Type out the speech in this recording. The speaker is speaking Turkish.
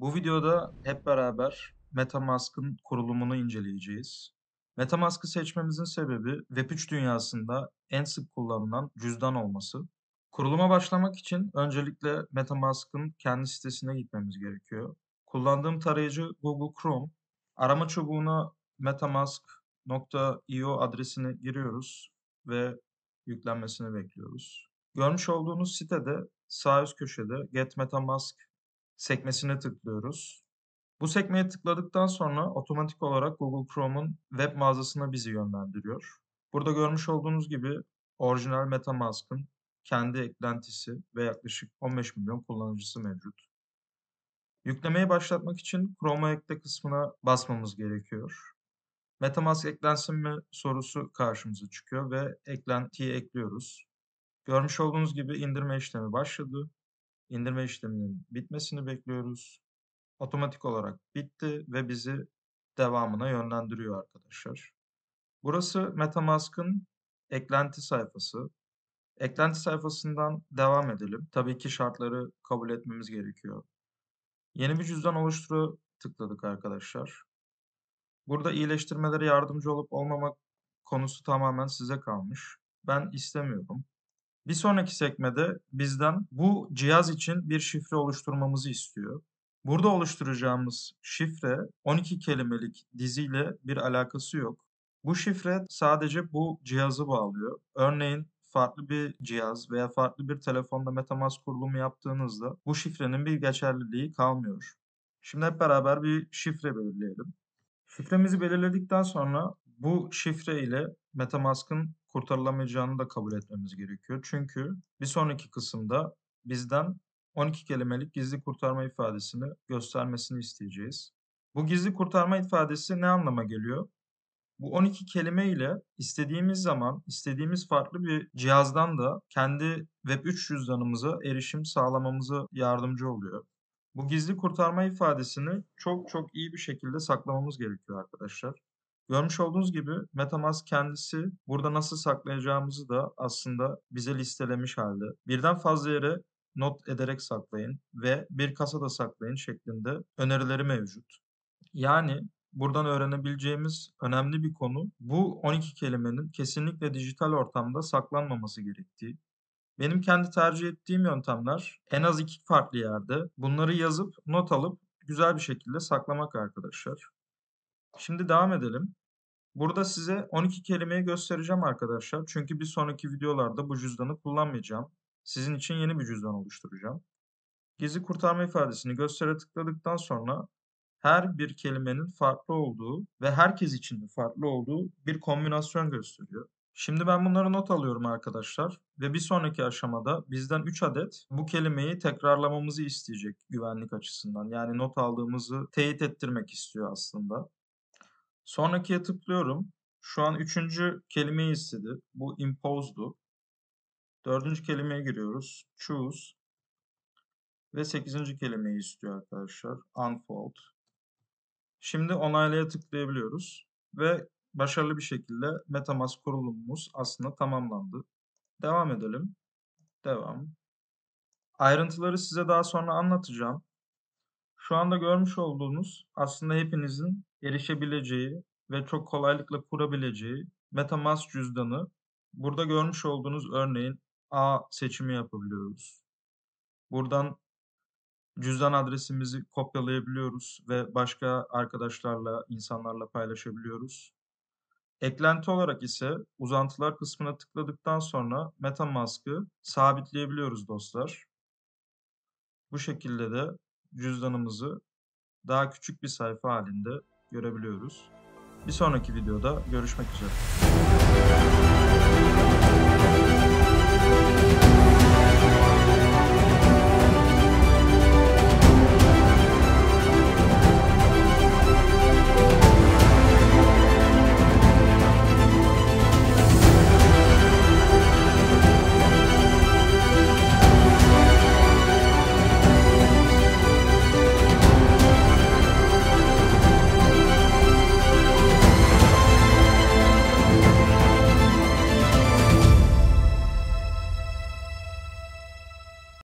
Bu videoda hep beraber MetaMask'ın kurulumunu inceleyeceğiz. MetaMask'ı seçmemizin sebebi Web3 dünyasında en sık kullanılan cüzdan olması. Kuruluma başlamak için öncelikle MetaMask'ın kendi sitesine gitmemiz gerekiyor. Kullandığım tarayıcı Google Chrome. Arama çubuğuna metamask.io adresini giriyoruz ve yüklenmesini bekliyoruz. Görmüş olduğunuz sitede sağ üst köşede Get MetaMask sekmesine tıklıyoruz. Bu sekmeye tıkladıktan sonra otomatik olarak Google Chrome'un web mağazasına bizi yönlendiriyor. Burada görmüş olduğunuz gibi orijinal MetaMask'ın kendi eklentisi ve yaklaşık 15 milyon kullanıcısı mevcut. Yüklemeyi başlatmak için Chrome'a ekle kısmına basmamız gerekiyor. MetaMask eklensin mi sorusu karşımıza çıkıyor ve eklentiyi ekliyoruz. Görmüş olduğunuz gibi indirme işlemi başladı. İndirme işleminin bitmesini bekliyoruz. Otomatik olarak bitti ve bizi devamına yönlendiriyor arkadaşlar. Burası MetaMask'ın eklenti sayfası. Eklenti sayfasından devam edelim. Tabii ki şartları kabul etmemiz gerekiyor. Yeni bir cüzdan oluştura tıkladık arkadaşlar. Burada iyileştirmelere yardımcı olup olmamak konusu tamamen size kalmış. Ben istemiyorum. Bir sonraki sekmede bizden bu cihaz için bir şifre oluşturmamızı istiyor. Burada oluşturacağımız şifre 12 kelimelik diziyle bir alakası yok. Bu şifre sadece bu cihazı bağlıyor. Örneğin farklı bir cihaz veya farklı bir telefonda MetaMask kurulumu yaptığınızda bu şifrenin bir geçerliliği kalmıyor. Şimdi hep beraber bir şifre belirleyelim. Şifremizi belirledikten sonra bu şifre ile MetaMask'ın kurtarılamayacağını da kabul etmemiz gerekiyor. Çünkü bir sonraki kısımda bizden 12 kelimelik gizli kurtarma ifadesini göstermesini isteyeceğiz. Bu gizli kurtarma ifadesi ne anlama geliyor? Bu 12 kelime ile istediğimiz zaman, istediğimiz farklı bir cihazdan da kendi Web3 cüzdanımıza erişim sağlamamıza yardımcı oluyor. Bu gizli kurtarma ifadesini çok iyi bir şekilde saklamamız gerekiyor arkadaşlar. Görmüş olduğunuz gibi MetaMask kendisi burada nasıl saklayacağımızı da aslında bize listelemiş halde. Birden fazla yere not ederek saklayın ve bir kasada saklayın şeklinde önerileri mevcut. Yani buradan öğrenebileceğimiz önemli bir konu bu 12 kelimenin kesinlikle dijital ortamda saklanmaması gerektiği. Benim kendi tercih ettiğim yöntemler en az 2 farklı yerde bunları yazıp not alıp güzel bir şekilde saklamak arkadaşlar. Şimdi devam edelim. Burada size 12 kelimeyi göstereceğim arkadaşlar. Çünkü bir sonraki videolarda bu cüzdanı kullanmayacağım. Sizin için yeni bir cüzdan oluşturacağım. Gizli kurtarma ifadesini göstere tıkladıktan sonra her bir kelimenin farklı olduğu ve herkes için de farklı olduğu bir kombinasyon gösteriyor. Şimdi ben bunları not alıyorum arkadaşlar ve bir sonraki aşamada bizden 3 adet bu kelimeyi tekrarlamamızı isteyecek güvenlik açısından. Yani not aldığımızı teyit ettirmek istiyor aslında. Sonrakiye tıklıyorum. Şu an 3. kelimeyi istedi. Bu impose'du. 4. kelimeye giriyoruz. Choose. Ve 8. kelimeyi istiyor arkadaşlar. Unfold. Şimdi onaylaya tıklayabiliyoruz. Ve başarılı bir şekilde MetaMask kurulumumuz aslında tamamlandı. Devam edelim. Devam. Ayrıntıları size daha sonra anlatacağım. Şu anda görmüş olduğunuz aslında hepinizin erişebileceği ve çok kolaylıkla kurabileceği MetaMask cüzdanı. Burada görmüş olduğunuz örneğin A seçimi yapabiliyoruz. Buradan cüzdan adresimizi kopyalayabiliyoruz ve başka arkadaşlarla, insanlarla paylaşabiliyoruz. Eklenti olarak ise uzantılar kısmına tıkladıktan sonra MetaMask'ı sabitleyebiliyoruz dostlar. Bu şekilde de cüzdanımızı daha küçük bir sayfa halinde görebiliyoruz. Bir sonraki videoda görüşmek üzere.